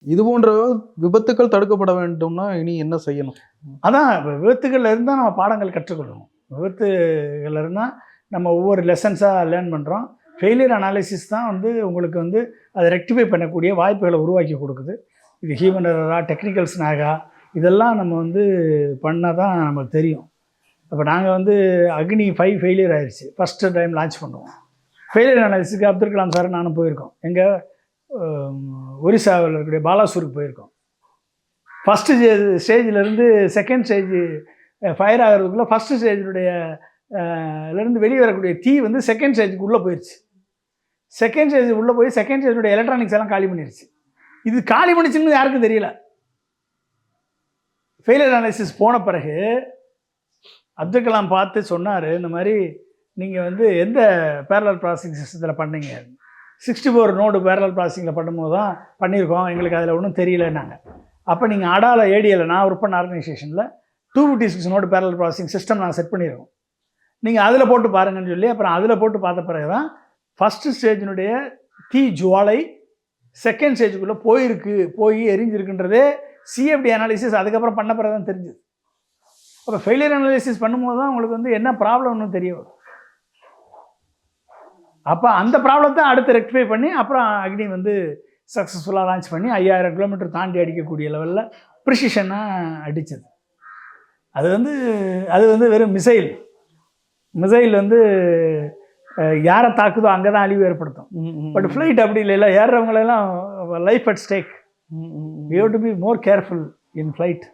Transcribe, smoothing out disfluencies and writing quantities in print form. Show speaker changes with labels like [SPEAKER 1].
[SPEAKER 1] இது போன்ற விபத்துக்கள் தடுக்கப்பட வேண்டும்னா இனி என்ன செய்யணும்?
[SPEAKER 2] அதான் இப்போ விபத்துகள்ல இருந்தால் நம்ம பாடங்கள் கற்றுக்கொள்ளும். விபத்துகள்ல இருந்தால் நம்ம ஒவ்வொரு லெசன்ஸாக லேர்ன் பண்ணுறோம். ஃபெயிலியர் அனாலிசிஸ் தான் வந்து உங்களுக்கு வந்து அதை ரெக்டிஃபை பண்ணக்கூடிய வாய்ப்புகளை உருவாக்கி கொடுக்குது. இது ஹியூமன் எரரா, டெக்னிக்கல் ஸ்னாகா, இதெல்லாம் நம்ம வந்து பண்ணால் தான் நமக்கு தெரியும். இப்போ நாங்கள் வந்து அக்னி 5 ஃபெயிலியர் ஆயிடுச்சு. ஃபஸ்ட்டு டைம் லான்ச் பண்ணுவோம். ஃபெயிலியர் அனாலிசிஸ்க்கு அப்துல் கலாம் சார் நானும் போயிருக்கோம். எங்கள் ஒரிசாவில் இருக்கக்கூடிய பாலாசூருக்கு போயிருக்கோம். ஃபஸ்ட்டு ஸ்டேஜிலேருந்து செகண்ட் ஸ்டேஜ் ஃபயர் ஆகிறதுக்குள்ளே ஃபஸ்ட்டு ஸ்டேஜினுடைய இருந்து வெளியே வரக்கூடிய தீ வந்து செகண்ட் ஸ்டேஜுக்கு உள்ளே போயிடுச்சு. செகண்ட் ஸ்டேஜ் உள்ளே போய் செகண்ட் ஸ்டேஜுடைய எலக்ட்ரானிக்ஸ் எல்லாம் காலி பண்ணிடுச்சு. இது காலி பண்ணிச்சுன்னு யாருக்கும் தெரியல. ஃபெயிலியர் அனாலிசிஸ் போன பிறகு அப்துல் கலாம் பார்த்து சொன்னார், இந்த மாதிரி நீங்கள் வந்து எந்த பேரலல் ப்ராசஸிங் சிஸ்டத்தில் பண்ணீங்க? 64 நோடு பேரலல் ப்ராசஸிங்கில் பண்ணும்போது தான் பண்ணியிருக்கோம், எங்களுக்கு அதில் ஒன்றும் தெரியலன்னாங்க. அப்போ நீங்கள் அடால ஏடிஎல் நான் ஒர்க் பண்ண ஆர்கனைசேஷனில் 256 நோடு பேரலல் ப்ராசஸிங் சிஸ்டம் நான் செட் பண்ணியிருக்கோம், நீங்கள் அதில் போட்டு பாருங்கன்னு சொல்லி அப்புறம் அதில் போட்டு பார்த்த பிறகு தான் ஃபஸ்ட்டு ஸ்டேஜினுடைய தீ ஜுவாலை செகண்ட் ஸ்டேஜுக்குள்ளே போய் எரிஞ்சிருக்குன்றதே சிஎஃப்டி அனாலிசிஸ் அதுக்கப்புறம் பண்ண பிறகு தான் தெரிஞ்சுது. அப்போ ஃபெயிலியர் அனாலிசிஸ் பண்ணும்போது தான் உங்களுக்கு வந்து என்ன ப்ராப்ளம்னு தெரிய வரும். அப்போ அந்த ப்ராப்ளத்தை அடுத்து ரெக்டிஃபை பண்ணி அப்புறம் அக்னி வந்து சக்ஸஸ்ஃபுல்லாக லான்ச் பண்ணி 5000 கிலோமீட்டர் தாண்டி அடிக்கக்கூடிய லெவலில் ப்ரிசிஷனாக அடித்தது. அது வந்து வெறும் மிசைல் வந்து யாரை தாக்குதோ அங்கே தான் அழிவு ஏற்படுத்தும். பட் ஃப்ளைட் அப்படி இல்லை, ஏறுறவங்களெல்லாம் life at stake. You have to be more careful in flight.